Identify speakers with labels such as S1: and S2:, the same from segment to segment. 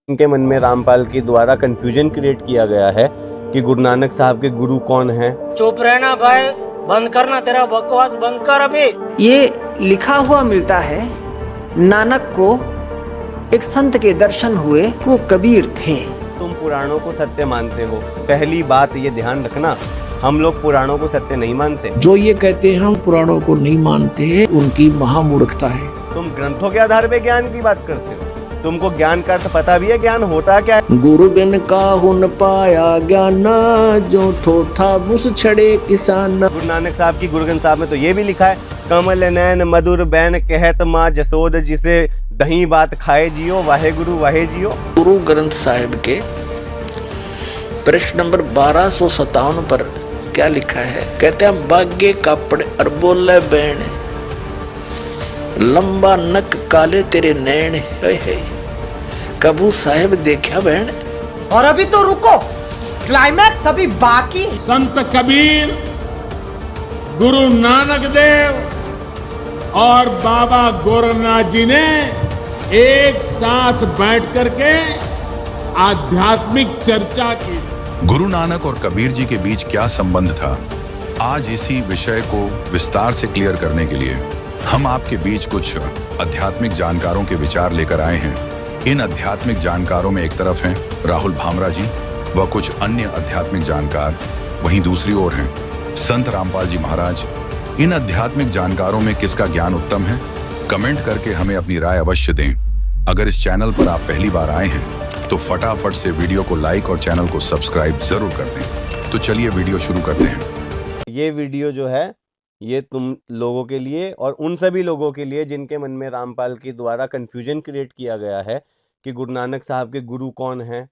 S1: इनके मन में रामपाल के द्वारा कंफ्यूजन क्रिएट किया गया है कि गुरु नानक साहब के गुरु कौन हैं।
S2: चुप रहना भाई, बंद करना, तेरा बकवास बंद कर अभी।
S3: ये लिखा हुआ मिलता है नानक को एक संत के दर्शन हुए, वो कबीर थे।
S1: तुम पुराणों को सत्य मानते हो, पहली बात ये ध्यान रखना, हम लोग पुराणों को सत्य नहीं मानते।
S4: जो ये कहते हैं हम पुराणों को नहीं मानते, उनकी महामूर्खता है।
S1: तुम ग्रंथों के आधार पे ज्ञान की बात करते हो। तुमको ज्ञान का अर्थ पता भी है, ज्ञान होता क्या है?
S4: गुरु बिन काहू न पाया ज्ञान, जो ठोठा बुस छड़े किसान।
S1: गुरु नानक साहब की गुरु ग्रंथ साहब में तो ये भी लिखा है, कमल नैन मधुर बैन कहत माँ जसोद, जिसे दही बात खाए जियो, वाहे गुरु वाहे जियो।
S4: गुरु ग्रंथ साहिब के प्रश्न नंबर 1257 पर क्या लिखा है? कहते हैं बागे कापड़ और बोले बैन, लंबा नक काले तेरे नैन। है कबू साहेब देखा बहन।
S3: और अभी तो रुको, क्लाइमैक्स अभी बाकी।
S5: संत कबीर, गुरु नानक देव और बाबा गोरखनाथ जी ने एक साथ बैठ करके आध्यात्मिक चर्चा की।
S6: गुरु नानक और कबीर जी के बीच क्या संबंध था? आज इसी विषय को विस्तार से क्लियर करने के लिए हम आपके बीच कुछ आध्यात्मिक जानकारों के विचार लेकर आए हैं। इन आध्यात्मिक जानकारों में एक तरफ हैं राहुल भामरा जी व कुछ अन्य आध्यात्मिक जानकार, वहीं दूसरी ओर हैं संत रामपाल जी महाराज। इन आध्यात्मिक जानकारों में किसका ज्ञान उत्तम है? कमेंट करके हमें अपनी राय अवश्य दें। अगर इस चैनल पर आप पहली बार आए हैं तो फटाफट से वीडियो को लाइक और चैनल को सब्सक्राइब जरूर कर दें। तो चलिए वीडियो शुरू करते हैं।
S1: ये वीडियो जो है ये तुम लोगों के लिए और उन सभी लोगों के लिए जिनके मन में रामपाल के द्वारा कंफ्यूजन क्रिएट किया गया है कि गुरु नानक साहब के गुरु कौन हैं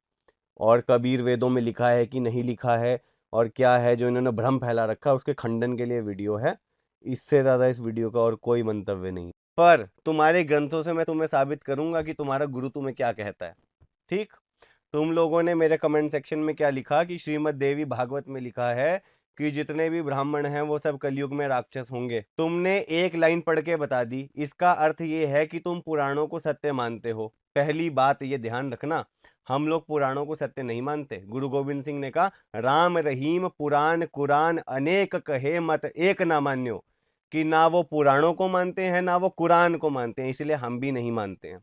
S1: और कबीर वेदों में लिखा है कि नहीं लिखा है और क्या है जो इन्होंने भ्रम फैला रखा, उसके खंडन के लिए वीडियो है। इससे ज़्यादा इस वीडियो का और कोई मंतव्य नहीं, पर तुम्हारे ग्रंथों से मैं तुम्हें साबित करूंगा कि तुम्हारा गुरु तुम्हें क्या कहता है। ठीक, तुम लोगों ने मेरे कमेंट सेक्शन में क्या लिखा कि श्रीमद् देवी भागवत में लिखा है कि जितने भी ब्राह्मण हैं वो सब कलयुग में राक्षस होंगे। तुमने एक लाइन पढ़ के बता दी, इसका अर्थ ये है कि तुम पुराणों को सत्य मानते हो। पहली बात ये ध्यान रखना, हम लोग पुराणों को सत्य नहीं मानते। गुरु गोविंद सिंह ने कहा, राम रहीम पुराण कुरान अनेक कहे मत एक ना मान्यो, कि ना वो पुराणों को मानते हैं ना वो कुरान को मानते हैं, इसलिए हम भी नहीं मानते हैं।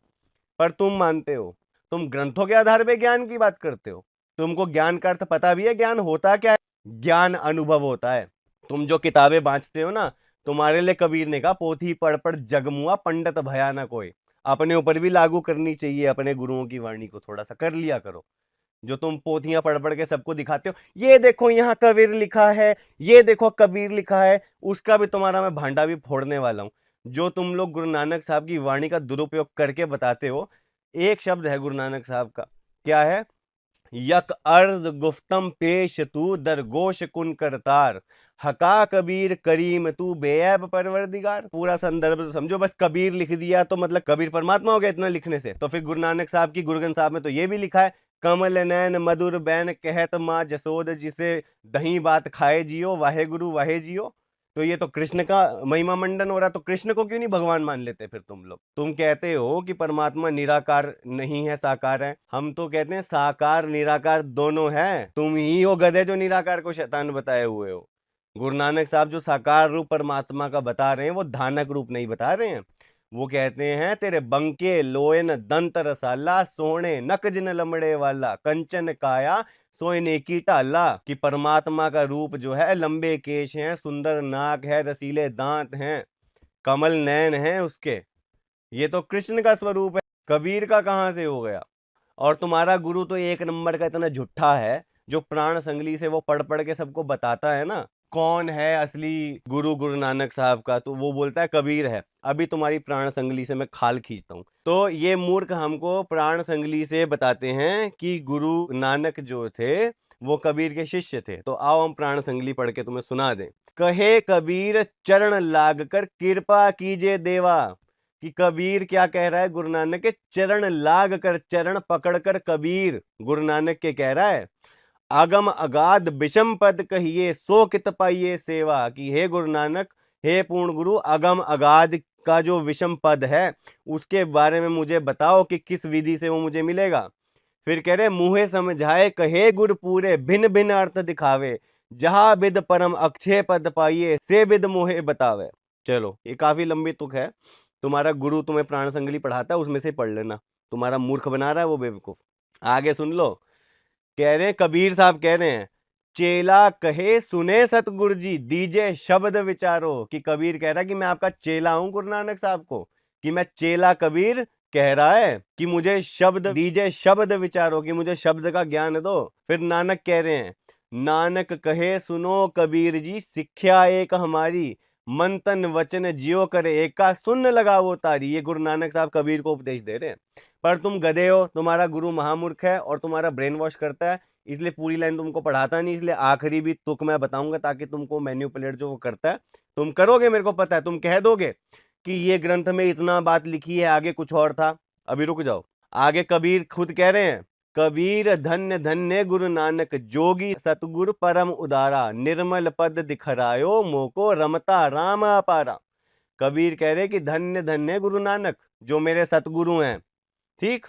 S1: पर तुम मानते हो, तुम ग्रंथों के आधार पे ज्ञान की बात करते हो। तुमको ज्ञान का अर्थ पता भी है, ज्ञान होता क्या है? ज्ञान अनुभव होता है। तुम जो किताबें बांचते हो ना, तुम्हारे लिए कबीर ने कहा, पोथी पढ़ पढ़ जगमुआ पंडित भयानक होए। अपने ऊपर भी लागू करनी चाहिए, अपने गुरुओं की वाणी को थोड़ा सा कर लिया करो। जो तुम पोथियां पढ़ पढ़ के सबको दिखाते हो, ये देखो यहाँ कबीर लिखा है, ये देखो कबीर लिखा है, उसका भी तुम्हारा मैं भांडा भी फोड़ने वाला हूं। जो तुम लोग गुरु नानक साहब की वाणी का दुरुपयोग करके बताते हो, एक शब्द है गुरु नानक साहब का, क्या है? यक अर्ज गुफ्तम पेश तू दरगोश कुन करतार, हका कबीर करीम तू बेऐब परवरदिगार। पूरा संदर्भ समझो, बस कबीर लिख दिया तो मतलब कबीर परमात्मा हो गया इतना लिखने से? तो फिर गुरु नानक साहब की गुरु ग्रंथ साहब में तो ये भी लिखा है, कमल नैन मधुर बैन कहत माँ जसोद, जिसे दही बात खाए जियो, वाहे गुरु वाहे जियो। तो ये तो कृष्ण का महिमा मंडन हो रहा, तो कृष्ण को क्यों नहीं भगवान मान लेते फिर तुम लोग? तुम कहते हो कि परमात्मा निराकार नहीं है, साकार है। हम तो कहते हैं साकार निराकार दोनों है। तुम ही हो गधे जो निराकार को शैतान बताए हुए हो। गुरु नानक साहब जो साकार रूप परमात्मा का बता रहे हैं, वो धानक रूप नहीं बता रहे हैं। वो कहते हैं, तेरे बंके लोयन दंत रसाला, सोने नक जिन लमड़े वाला, कंचन काया सोने की टाला। कि परमात्मा का रूप जो है, लंबे केश हैं, सुंदर नाक है, रसीले दांत हैं, कमल नयन हैं उसके। ये तो कृष्ण का स्वरूप है, कबीर का कहां से हो गया? और तुम्हारा गुरु तो एक नंबर का इतना झूठा है, जो प्राण संगली से वो पढ़ पढ़ के सबको बताता है ना कौन है असली गुरु गुरु नानक साहब का, तो वो बोलता है कबीर है। अभी तुम्हारी प्राण संगली से मैं खाल खींचता हूँ। तो ये मूर्ख हमको प्राण संगली से बताते हैं कि गुरु नानक जो थे वो कबीर के शिष्य थे। तो आओ हम प्राण संगली पढ़ के तुम्हें सुना दें। कहे कबीर चरण लाग कर कृपा कीजिए देवा। कि कबीर क्या कह रहा है? गुरु नानक के चरण लाग कर, चरण पकड़ कर कबीर गुरु नानक के कह रहा है, आगम अगाध विषम पद कहिए सो कित पाइये सेवा। कि हे गुरु नानक, हे पूर्ण गुरु, अगम अगाध का जो विषम पद है उसके बारे में मुझे बताओ कि किस विधि से वो मुझे मिलेगा। फिर कह रहे मुँहे समझाए कहे गुर पूरे, भिन्न भिन्न अर्थ दिखावे, जहा बिद परम अक्षय पद पाइए, से बिद मोहे बतावे। चलो ये काफी लंबी तुक है, तुम्हारा गुरु तुम्हें प्राण संगली पढ़ाता है, उसमें से पढ़ लेना, तुम्हारा मूर्ख बना रहा है वो बेवकूफ। आगे सुन लो, कह रहे हैं कबीर साहब कह रहे हैं चेला कहे सुने सतगुरु जी, दीजे शब्द विचारो। कि कबीर कह रहा है कि मैं आपका चेला हूं गुरु नानक साहब को, कि मैं चेला कबीर कह रहा है कि मुझे शब्द दीजिए, शब्द विचारो, कि मुझे शब्द का ज्ञान दो। फिर नानक कह रहे हैं नानक कहे सुनो कबीर जी, शिक्षा एक हमारी, मन तन वचन जियो करे एका, सुन लगा वो तारी। ये गुरु नानक साहब कबीर को उपदेश दे रहे हैं। पर तुम गधे हो, तुम्हारा गुरु महामूर्ख है और तुम्हारा ब्रेन वॉश करता है, इसलिए पूरी लाइन तुमको पढ़ाता नहीं, इसलिए आखिरी भी तुक मैं बताऊंगा ताकि तुमको मैन्युपुलेट जो वो करता है तुम करोगे। मेरे को पता है तुम कह दोगे कि ये ग्रंथ में इतना बात लिखी है, आगे कुछ और था। अभी रुक जाओ, आगे कबीर खुद कह रहे हैं कबीर धन्य धन्य गुरु नानक, जोगी सतगुरु परम उदारा, निर्मल पद दिखरायो मोको, रमता राम अपारा। कबीर कह रहे कि धन्य धन्य गुरु नानक जो मेरे सतगुरु हैं। ठीक,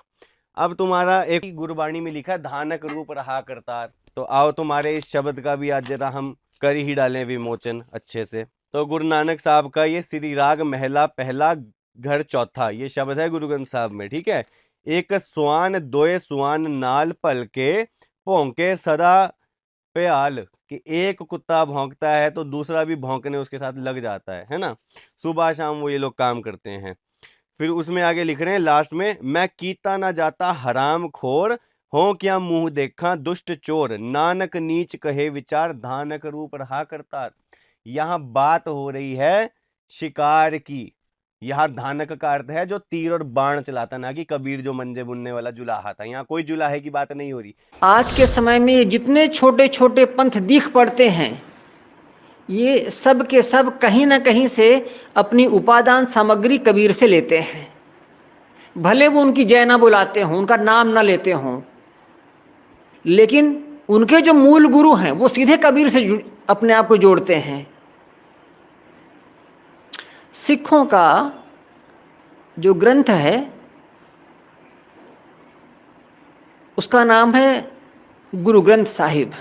S1: अब तुम्हारा एक गुरुबाणी में लिखा है धानक रूप रहा करतार, तो आओ तुम्हारे इस शब्द का भी आज जरा हम कर ही डालें विमोचन अच्छे से। तो गुरु नानक साहब का ये श्री राग महला पहला घर चौथा, ये शब्द है गुरु ग्रंथ साहब में। ठीक है, एक स्वान दोए सुआन नाल पलके, भौंके सदा प्याल, कि एक कुत्ता भौंकता है तो दूसरा भी भौंकने उसके साथ लग जाता है ना। सुबह शाम वो ये लोग काम करते हैं। फिर उसमें आगे लिख रहे हैं लास्ट में, मैं कीता ना जाता हराम खोर, हो क्या मुंह देखा दुष्ट चोर, नानक नीच कहे विचार, धानक रूप रहा करतार। यहाँ बात हो रही है शिकार की। यहाँ धानक का अर्थ है जो तीर और बाण चलाता, ना कि कबीर जो मंजे बुनने वाला जुलाहा था। यहाँ कोई जुलाहे की बात नहीं हो रही।
S3: आज के समय में ये जितने छोटे छोटे पंथ दिख पड़ते हैं, ये सब के सब कहीं ना कहीं से अपनी उपादान सामग्री कबीर से लेते हैं। भले वो उनकी जय ना बुलाते हों, उनका नाम ना लेते हों, लेकिन उनके जो मूल गुरु हैं वो सीधे कबीर से अपने आप को जोड़ते हैं। सिखों का जो ग्रंथ है उसका नाम है गुरु ग्रंथ साहिब।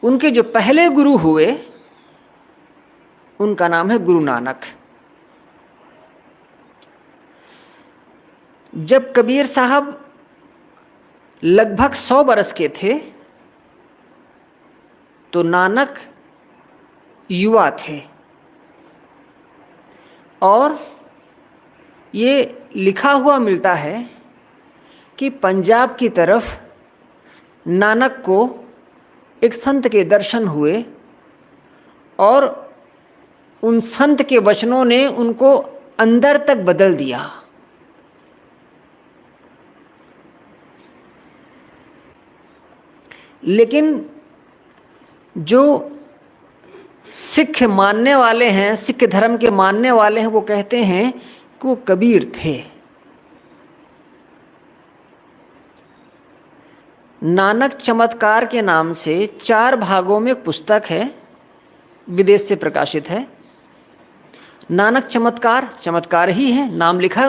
S3: उनके जो पहले गुरु हुए उनका नाम है गुरु नानक। जब कबीर साहब लगभग 100 बरस के थे तो नानक युवा थे, और ये लिखा हुआ मिलता है कि पंजाब की तरफ नानक को एक संत के दर्शन हुए और उन संत के वचनों ने उनको अंदर तक बदल दिया। लेकिन जो सिख मानने वाले हैं, सिख धर्म के मानने वाले हैं, वो कहते हैं कि वो कबीर थे। नानक चमत्कार के नाम से 4 भागों में एक पुस्तक है, विदेश से प्रकाशित है। नानक चमत्कार, चमत्कार ही है, नाम लिखा है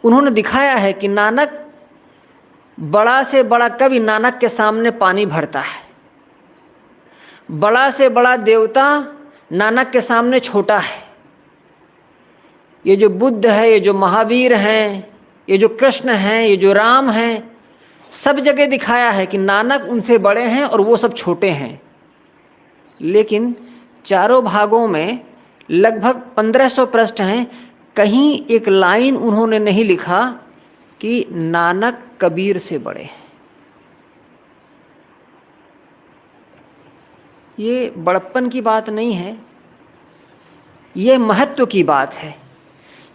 S3: उन्होंने दिखाया है कि नानक बड़ा से बड़ा कवि नानक के सामने पानी भरता है, बड़ा से बड़ा देवता नानक के सामने छोटा है। ये जो बुद्ध है, ये जो महावीर हैं, ये जो कृष्ण हैं, ये जो राम हैं, सब जगह दिखाया है कि नानक उनसे बड़े हैं और वो सब छोटे हैं। लेकिन चारों भागों में लगभग 1500 पृष्ठ हैं, कहीं एक लाइन उन्होंने नहीं लिखा कि नानक कबीर से बड़े हैं। ये बड़प्पन की बात नहीं है, ये महत्व की बात है।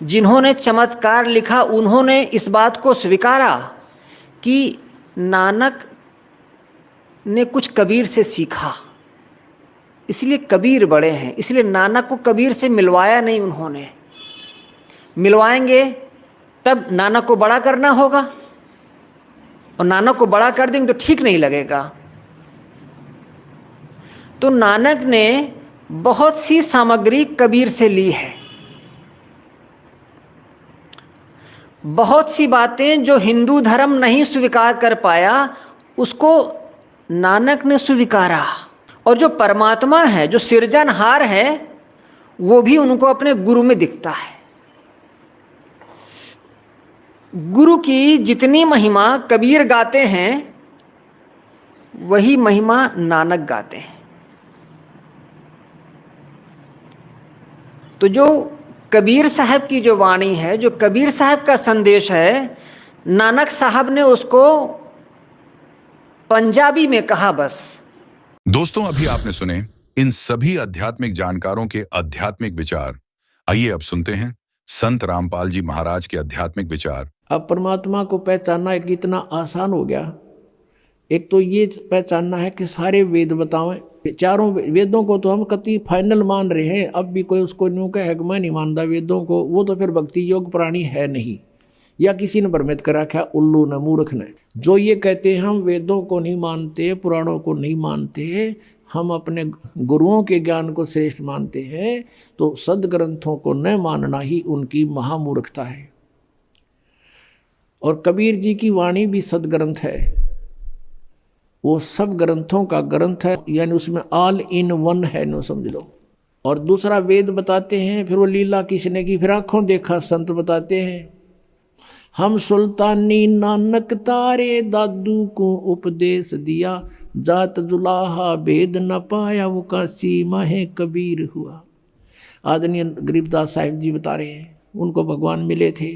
S3: जिन्होंने चमत्कार लिखा उन्होंने इस बात को स्वीकारा कि नानक ने कुछ कबीर से सीखा, इसलिए कबीर बड़े हैं। इसलिए नानक को कबीर से मिलवाया नहीं उन्होंने। मिलवाएंगे तब नानक को बड़ा करना होगा, और नानक को बड़ा कर देंगे तो ठीक नहीं लगेगा। तो नानक ने बहुत सी सामग्री कबीर से ली है, बहुत सी बातें जो हिंदू धर्म नहीं स्वीकार कर पाया उसको नानक ने स्वीकारा, और जो परमात्मा है, जो सृजनहार है, वो भी उनको अपने गुरु में दिखता है। गुरु की जितनी महिमा कबीर गाते हैं वही महिमा नानक गाते हैं। तो जो कबीर साहब की जो वाणी है, जो कबीर साहब का संदेश है, नानक साहब ने उसको पंजाबी में कहा बस।
S6: दोस्तों, अभी आपने सुने इन सभी आध्यात्मिक जानकारों के आध्यात्मिक विचार। आइए अब सुनते हैं संत रामपाल जी महाराज के आध्यात्मिक विचार।
S4: अब परमात्मा को पहचानना एक इतना आसान हो गया। एक तो ये पहचानना है कि सारे वेद बतावें, चारों वेदों को तो हम कति फाइनल मान रहे हैं। अब भी कोई उसको न्यू कहे मैं नहीं मानता वेदों को, वो तो फिर भक्ति योग प्राणी है नहीं, या किसी ने भ्रमित कर रखा, उल्लू ने, मूर्ख ने। जो ये कहते हैं हम वेदों को नहीं मानते, पुराणों को नहीं मानते, हम अपने गुरुओं के ज्ञान को श्रेष्ठ मानते हैं, तो सदग्रंथों को न मानना ही उनकी महामूर्खता है। और कबीर जी की वाणी भी सदग्रंथ है, वो सब ग्रंथों का ग्रंथ है, यानी उसमें ऑल इन वन है, नो समझ लो। और दूसरा वेद बताते हैं, फिर वो लीला किसने की, फिर आंखों देखा संत बताते हैं। हम सुल्तानी नानक तारे दादू को उपदेश दिया, जात जुलाहा भेद न पाया वो काशी माहे कबीर हुआ। आदरणीय गरीबदास साहिब जी बता रहे हैं, उनको भगवान मिले थे,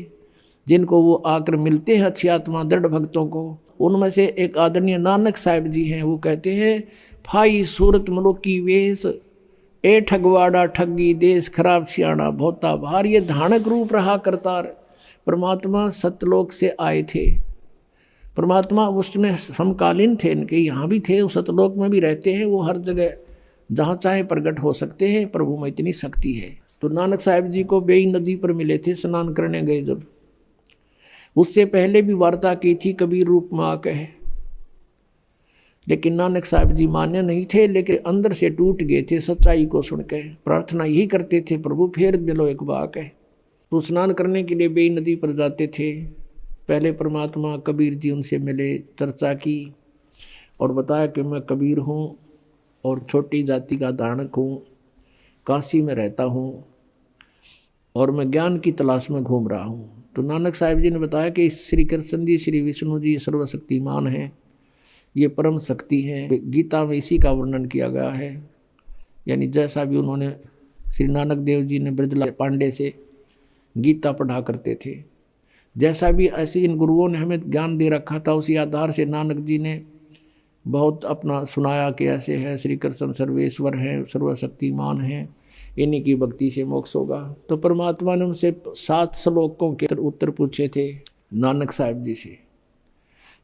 S4: जिनको वो आकर मिलते हैं अच्छी आत्मा दृढ़ भक्तों को। उनमें से एक आदरणीय नानक साहिब जी हैं, वो कहते हैं फाई सूरत मलोकी वेश, ए ठगवाड़ा ठगी देश खराब सियाणा बहुता भार। ये धानक रूप रहा करतार। परमात्मा सतलोक से आए थे, परमात्मा उसमें समकालीन थे, इनके यहाँ भी थे, सतलोक में भी रहते हैं, वो हर जगह जहाँ चाहे प्रकट हो सकते हैं, प्रभु में इतनी शक्ति है। तो नानक साहिब जी को बेई नदी पर मिले थे, स्नान करने गए जब, उससे पहले भी वार्ता की थी कबीर रूप में आकर, लेकिन नानक साहब जी मान्य नहीं थे, लेकिन अंदर से टूट गए थे सच्चाई को सुनकर। प्रार्थना यही करते थे, प्रभु फेर मिलो एक बार है। तो स्नान करने के लिए बेई नदी पर जाते थे। पहले परमात्मा कबीर जी उनसे मिले, चर्चा की और बताया कि मैं कबीर हूँ और छोटी जाति का धारणक हूँ, काशी में रहता हूँ और मैं ज्ञान की तलाश में घूम रहा हूँ। तो नानक साहिब जी ने बताया कि श्री कृष्ण जी, श्री विष्णु जी सर्वशक्तिमान हैं, ये परम शक्ति है। गीता में इसी का वर्णन किया गया है। यानी जैसा भी उन्होंने, श्री नानक देव जी ने ब्रजलाल पांडे से गीता पढ़ा करते थे, जैसा भी ऐसे इन गुरुओं ने हमें ज्ञान दे रखा था, उसी आधार से नानक जी ने बहुत अपना सुनाया कि ऐसे है, श्री कृष्ण सर्वेश्वर हैं, सर्वशक्तिमान हैं, इन्हीं की भक्ति से मोक्ष होगा। तो परमात्मा ने उनसे 7 श्लोकों के उत्तर पूछे थे नानक साहिब जी से।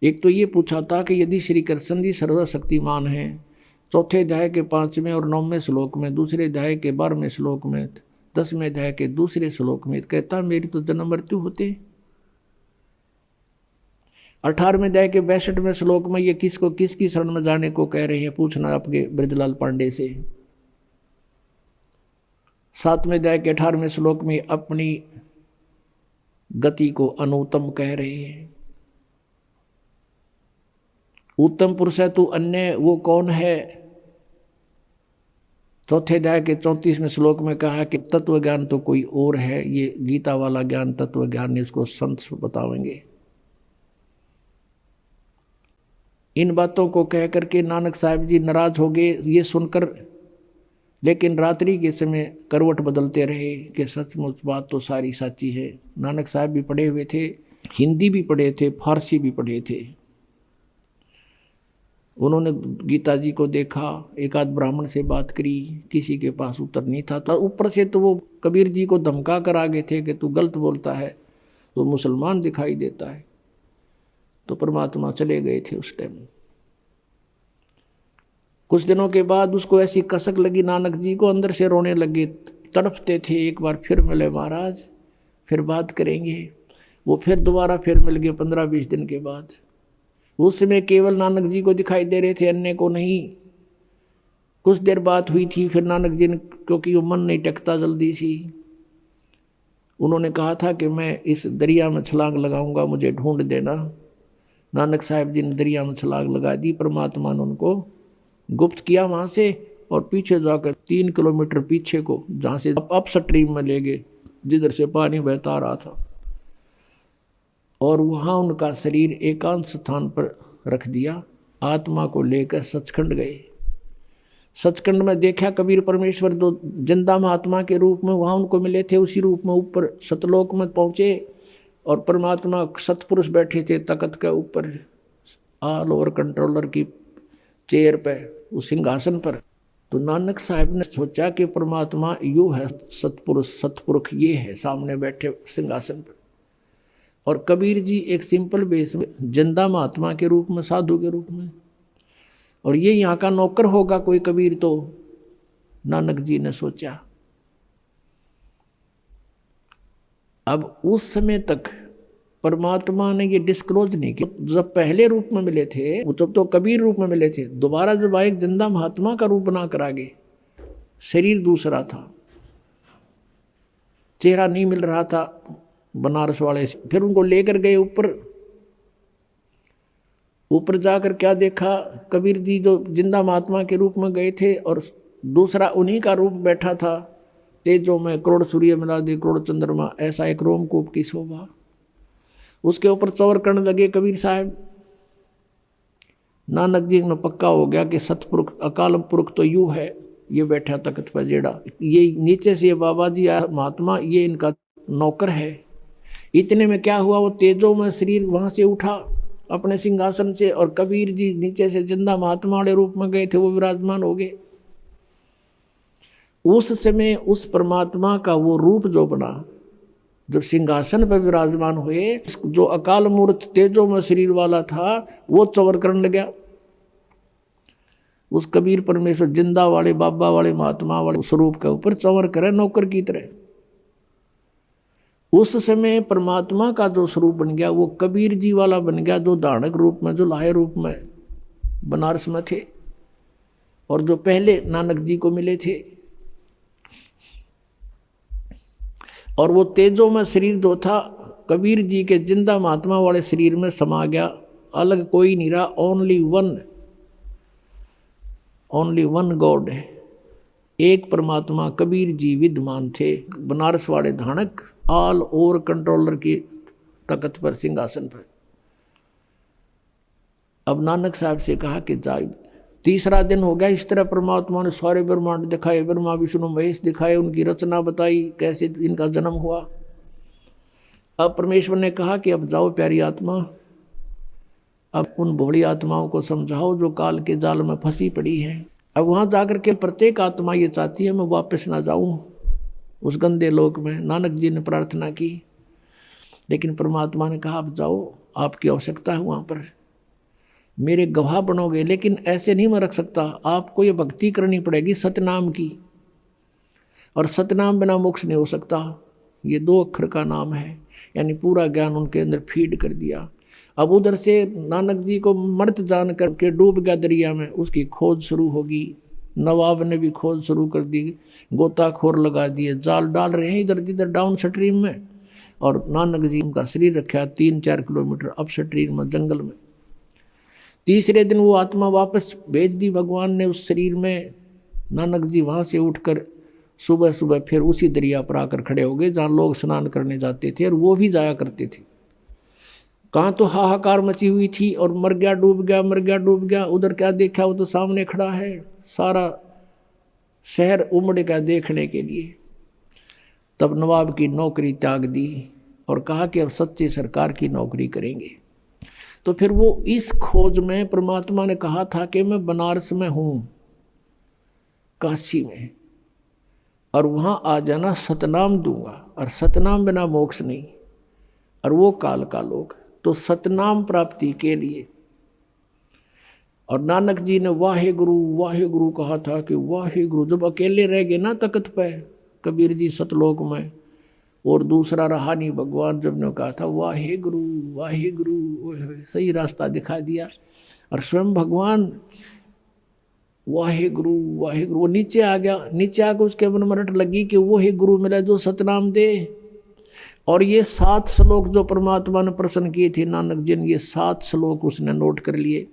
S4: एक तो ये पूछा था कि यदि श्री कृष्ण जी सर्वशक्तिमान हैं, चौथे अध्याय के 5वें और 9वें श्लोक में, दूसरे अध्याय के 12वें श्लोक में, 10वें अध्याय के दूसरे श्लोक में कहता मेरी तो जन्म मृत्यु होते। 18वें अध्याय के 62वें श्लोक में ये किसको किसकी शरण में जाने को कह रहे हैं, पूछना आपके ब्रजलाल पांडे से। 7वें अध्याय के 18वें श्लोक में अपनी गति को अनुत्तम कह रहे हैं। उत्तम पुरुष है तू अन्य वो कौन है। चौथे अध्याय के 34वें श्लोक में कहा कि तत्व ज्ञान तो कोई और है। ये गीता वाला ज्ञान, तत्व ज्ञान, इसको संत बतावेंगे। इन बातों को कह करके नानक साहिब जी नाराज हो गए ये सुनकर, लेकिन रात्रि के समय करवट बदलते रहे कि सचमुच बात तो सारी सच्ची है। नानक साहब भी पढ़े हुए थे, हिंदी भी पढ़े थे, फारसी भी पढ़े थे। उन्होंने गीता जी को देखा, एक आध ब्राह्मण से बात करी, किसी के पास उत्तर नहीं था। तो ऊपर से तो वो कबीर जी को धमका कर आ गए थे कि तू गलत बोलता है, तो मुसलमान दिखाई देता है। तो परमात्मा चले गए थे उस टाइम। कुछ दिनों के बाद उसको ऐसी कसक लगी नानक जी को, अंदर से रोने लगे, तड़पते थे। एक बार फिर मिले महाराज, फिर बात करेंगे। वो फिर दोबारा फिर मिल गए 15-20 दिन के बाद। उस समय केवल नानक जी को दिखाई दे रहे थे, अन्य को नहीं। कुछ देर बात हुई थी, फिर नानक जी ने, क्योंकि वो मन नहीं टेकता जल्दी सी, उन्होंने कहा था कि मैं इस दरिया में छलांग लगाऊंगा, मुझे ढूंढ देना। नानक साहब जी ने दरिया में छलांग लगा दी। परमात्मा ने उनको गुप्त किया वहाँ से और पीछे जाकर 3 किलोमीटर पीछे को, जहाँ से अप स्ट्रीम में ले गए, जिधर से पानी बहता रहा था, और वहाँ उनका शरीर एकांत स्थान पर रख दिया। आत्मा को लेकर सचखंड गए। सचखंड में देखा कबीर परमेश्वर जो जिंदा महात्मा के रूप में वहाँ उनको मिले थे, उसी रूप में ऊपर सतलोक में पहुँचे और परमात्मा सतपुरुष बैठे थे तख्त के ऊपर, ऑल ओवर कंट्रोलर की चेयर पे, उस सिंहासन पर। तो नानक साहब ने सोचा कि परमात्मा यूँ है सतपुरुष, सतपुरुष ये है सामने बैठे सिंहासन पर, और कबीर जी एक सिंपल बेस में जिंदा महात्मा के रूप में, साधु के रूप में, और ये यहाँ का नौकर होगा कोई कबीर। तो नानक जी ने सोचा। अब उस समय तक परमात्मा ने ये डिस्क्लोज नहीं किया। जब पहले रूप में मिले थे, वो जब तो कबीर रूप में मिले थे, दोबारा जब आए जिंदा महात्मा का रूप बना कर आगे, शरीर दूसरा था, चेहरा नहीं मिल रहा था बनारस वाले। फिर उनको लेकर गए ऊपर। ऊपर जाकर क्या देखा, कबीर जी जो जिंदा महात्मा के रूप में गए थे और दूसरा उन्हीं का रूप बैठा था, तेजों में करोड़ सूर्य मिला दे करोड़ चंद्रमा, ऐसा एक रोमकूप की शोभा। उसके ऊपर चौर करने लगे कबीर साहब। नानक जी ने पक्का हो गया कि सतपुरुष अकाल पुरुष तो यूँ है, ये बैठा तख्त पर जेड़ा, ये नीचे से ये बाबा जी महात्मा, ये इनका नौकर है। इतने में क्या हुआ, वो तेजों में शरीर वहाँ से उठा अपने सिंहासन से, और कबीर जी नीचे से जिंदा महात्मा वाले रूप में गए थे, वो विराजमान हो गए। उस समय उस परमात्मा का वो रूप जो बना, जब सिंहासन पर विराजमान हुए, जो अकाल मूर्त तेजों में शरीर वाला था, वो चवर करने लगा। उस कबीर परमेश्वर जिंदा वाले बाबा वाले महात्मा वाले स्वरूप के ऊपर चवर करे नौकर की तरह। उस समय परमात्मा का जो स्वरूप बन गया वो कबीर जी वाला बन गया, जो धारणक रूप में, जो लाहे रूप में बनारस में थे और जो पहले नानक जी को मिले थे। और वो तेजों में शरीर जो था कबीर जी के जिंदा महात्मा वाले शरीर में समा गया। अलग कोई नहीं रहा, ओनली वन गॉड है, एक परमात्मा कबीर जी विद्यमान थे, बनारस वाले धानक, ऑल ओवर कंट्रोलर की तख्त पर, सिंहासन पर। अब नानक साहब से कहा कि जाए। तीसरा दिन हो गया। इस तरह परमात्मा ने सारे ब्रह्मांड दिखाए, ब्रह्मा विष्णु महेश दिखाए, उनकी रचना बताई, कैसे इनका जन्म हुआ। अब परमेश्वर ने कहा कि अब जाओ प्यारी आत्मा, अब उन भोली आत्माओं को समझाओ जो काल के जाल में फंसी पड़ी है। अब वहाँ जाकर के प्रत्येक आत्मा ये चाहती है मैं वापस ना जाऊँ उस गंदे लोक में। नानक जी ने प्रार्थना की, लेकिन परमात्मा ने कहा अब जाओ, आपकी आवश्यकता है वहाँ पर, मेरे गवाह बनोगे, लेकिन ऐसे नहीं मैं रख सकता, आपको ये भक्ति करनी पड़ेगी सतनाम की, और सतनाम बिना मोक्ष नहीं हो सकता। ये 2 अक्षर का नाम है, यानी पूरा ज्ञान उनके अंदर फीड कर दिया। अब उधर से नानक जी को मर्त जान करके डूब गया दरिया में, उसकी खोज शुरू होगी। नवाब ने भी खोज शुरू कर दी, गोताखोर लगा दिए, जाल डाल रहे हैं इधर जिधर डाउन स्ट्रीम में, और नानक जी उनका शरीर रखा 3-4 किलोमीटर अप स्ट्रीम में, जंगल में। तीसरे दिन वो आत्मा वापस भेज दी भगवान ने उस शरीर में। नानक जी वहाँ से उठकर सुबह सुबह फिर उसी दरिया पर आकर खड़े हो गए जहाँ लोग स्नान करने जाते थे, और वो भी जाया करते थे। कहाँ तो हाहाकार मची हुई थी, और मर गया डूब गया, मर गया डूब गया। उधर क्या देखा, वो तो सामने खड़ा है, सारा शहर उमड़ गया देखने के लिए। तब नवाब की नौकरी त्याग दी और कहा कि अब सच्चे सरकार की नौकरी करेंगे। तो फिर वो इस खोज में परमात्मा ने कहा था कि मैं बनारस में हूँ, काशी में, और वहाँ आ जाना, सतनाम दूंगा, और सतनाम बिना मोक्ष नहीं, और वो काल का लोग। तो सतनाम प्राप्ति के लिए, और नानक जी ने वाहे गुरु कहा था कि वाहे गुरु। जब अकेले रह गए ना तख्त पे कबीर जी सतलोक में, और दूसरा रहा नहीं भगवान, जब ने कहा था वाहे गुरु, सही रास्ता दिखा दिया। और स्वयं भगवान वाहे गुरु, वो नीचे आ गया। नीचे आकर उसके मन में रट लगी कि वो ही गुरु मिला जो सतनाम दे। और ये 7 श्लोक जो परमात्मा ने प्रश्न किए थे नानक जी ने, ये 7 श्लोक उसने नोट कर लिए।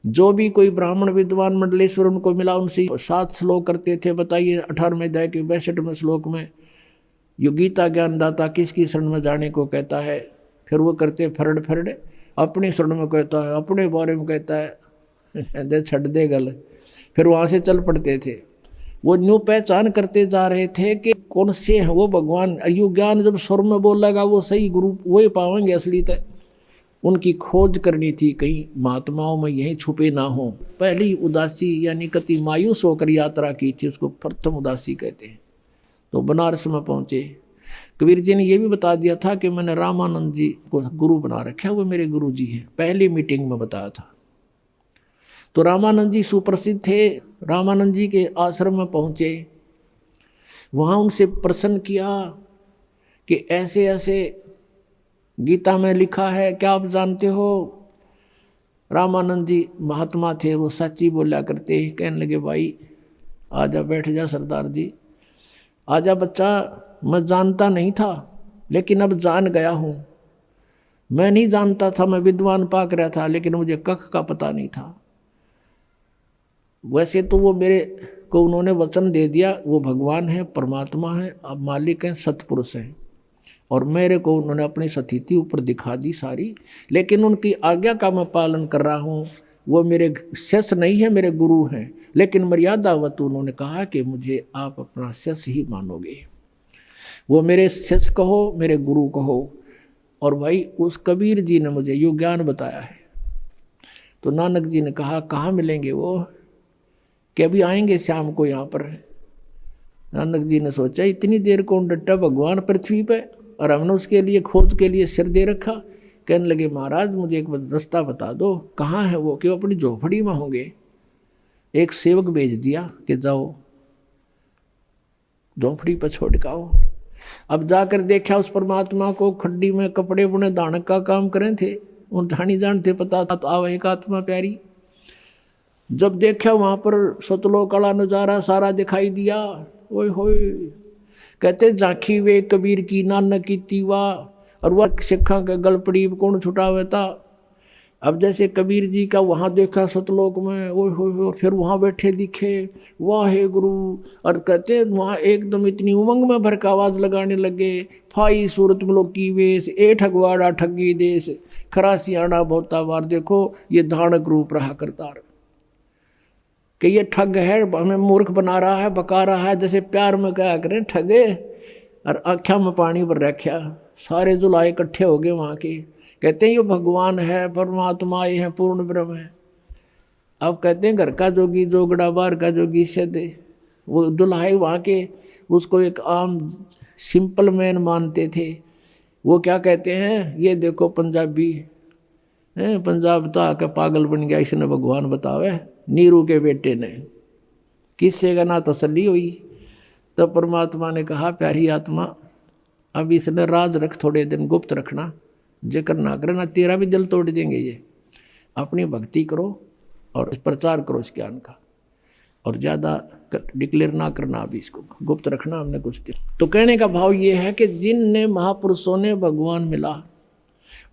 S4: जो भी कोई ब्राह्मण विद्वान मंडलेश्वर उनको मिला उनसे 7 श्लोक करते थे। बताइए 18वें अध्याय के 62वें श्लोक में यो गीता ज्ञानदाता किसकी शरण में जाने को कहता है। फिर वो करते फरड़ अपनी शरण में कहता है, अपने बारे में कहता है, छड़ दे गल। फिर वहाँ से चल पड़ते थे। वो न्यू पहचान करते जा रहे थे कि कौन से हैं वो भगवान। अयु ज्ञान जब स्वर में बोलेगा वो सही गुरु वही पाएंगे असली तक। उनकी खोज करनी थी, कहीं महात्माओं में यही छुपे ना हो। पहली उदासी यानी कति मायूस होकर यात्रा की थी, उसको प्रथम उदासी कहते हैं। तो बनारस में पहुँचे। कबीर जी ने यह भी बता दिया था कि मैंने रामानंद जी को गुरु बना रखा है, वो मेरे गुरु जी हैं। पहली मीटिंग में बताया था। तो रामानंद जी सुप्रसिद्ध थे। रामानंद जी के आश्रम में पहुँचे, वहाँ उनसे प्रश्न किया कि ऐसे ऐसे गीता में लिखा है, क्या आप जानते हो? रामानंद जी महात्मा थे, वो सच्ची बोला करते। कहने लगे भाई आजा बैठ जा सरदार जी, आजा बच्चा, मैं जानता नहीं था लेकिन अब जान गया हूँ। मैं नहीं जानता था, मैं विद्वान पाक रहा था, लेकिन मुझे कख का पता नहीं था। वैसे तो वो मेरे को उन्होंने वचन दे दिया, वो भगवान है, परमात्मा है, अब मालिक हैं, सतपुरुष हैं, और मेरे को उन्होंने अपनी स्थिति ऊपर दिखा दी सारी। लेकिन उनकी आज्ञा का मैं पालन कर रहा हूँ। वो मेरे शिष्य नहीं है, मेरे गुरु हैं, लेकिन मर्यादावत उन्होंने कहा कि मुझे आप अपना शिष्य ही मानोगे। वो मेरे शिष्य कहो, मेरे गुरु कहो। और भाई उस कबीर जी ने मुझे यो ज्ञान बताया है। तो नानक जी ने कहा कहाँ मिलेंगे वो, कि अभी आएंगे शाम को यहाँ पर। नानक जी ने सोचा इतनी देर कौन डटा भगवान पृथ्वी पे, और हमने उसके लिए खोज के लिए सिर दे रखा। कहने लगे महाराज मुझे एक रास्ता बता दो, कहाँ है वो? कि वो अपनी झोपड़ी में होंगे। एक सेवक भेज दिया कि जाओ झोपड़ी पर छोड़ के आओ। अब जाकर देखा उस परमात्मा को, खड्डी में कपड़े बुने दानक का काम करें थे। उन ठानी जानते पता था तो आव एक आत्मा प्यारी। जब देखा वहाँ पर सतलोक काला नजारा सारा दिखाई दिया। ओए होए, कहते झांकी वे कबीर की नानक की तीवा, और वह सिखा के गलपड़ी कौन छुटावे था। अब जैसे कबीर जी का वहाँ देखा सतलोक में, ओए होए, फिर वहाँ बैठे दिखे, वाह हे गुरु। और कहते वहाँ एकदम इतनी उमंग में भर का आवाज़ लगाने लगे, फाई सूरत मुलो की वेश, ए ठगवाड़ा ठगी देश, खरा सियाणा बहुता बार। देखो ये धानक रूप रहा करतार, कि ये ठग है, हमें मूर्ख बना रहा है, बका रहा है। जैसे प्यार में क्या करें ठगे, और आँखों में पानी भर रखा। सारे जुलाए इकट्ठे हो गए वहाँ के। कहते हैं ये भगवान है, परमात्मा आए हैं, पूर्ण ब्रह्म है। अब कहते हैं घर का जोगी जोगड़ा, बाहर का जोगी सदे। वो दुल्हाई वहाँ के उसको एक आम सिंपल मैन मानते थे। वो क्या कहते हैं, ये देखो पंजाबी है, पंजाब तो आके पागल बन गया, इसने भगवान बतावे नीरू के बेटे ने। किससे का ना तसल्ली हुई। तो परमात्मा ने कहा प्यारी आत्मा अब इसने राज रख, थोड़े दिन गुप्त रखना, जिक्र ना करे ना तेरा भी दिल तोड़ देंगे ये। अपनी भक्ति करो और प्रचार करो इस ज्ञान का, और ज़्यादा डिक्लेयर ना करना, अभी इसको गुप्त रखना हमने कुछ दिन। तो कहने का भाव ये है कि जिनने महापुरुषों ने भगवान मिला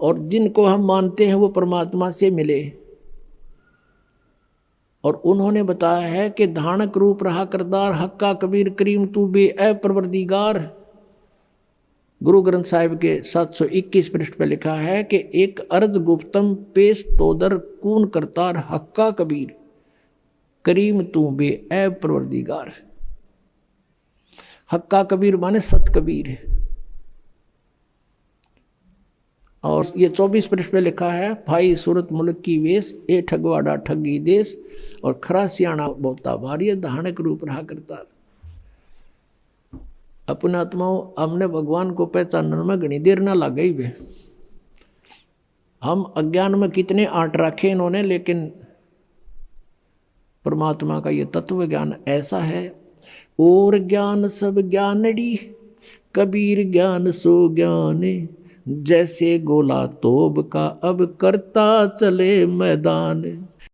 S4: और जिनको हम मानते हैं वो परमात्मा से मिले, और उन्होंने बताया है कि धानक रूप रहा करदार, हक्का कबीर करीम तू बे ए परवरदिगार। गुरु ग्रंथ साहिब के 721 पृष्ठ पर लिखा है कि एक अर्ज गुप्तम पेश तोदर कून करतार, हक्का कबीर करीम तू बे ए परवरदिगार। हक्का कबीर माने सत कबीर है। और ये 24 पृष्ठ पे लिखा है, भाई सूरत मुल्क की वेश, ए ठगवाड़ा ठगी देश, और खरा सियाणा बहुता भारी, धानक रूप रहा करता। अपने आत्माओं हमने भगवान को पहचानने में घनी देर ना लग गई वे। हम अज्ञान में कितने आंट रखे इन्होंने, लेकिन परमात्मा का ये तत्व ज्ञान ऐसा है। और ज्ञान सब ज्ञानड़ी, कबीर ज्ञान सो ज्ञान, जैसे गोला तोब का अब करता चले मैदान।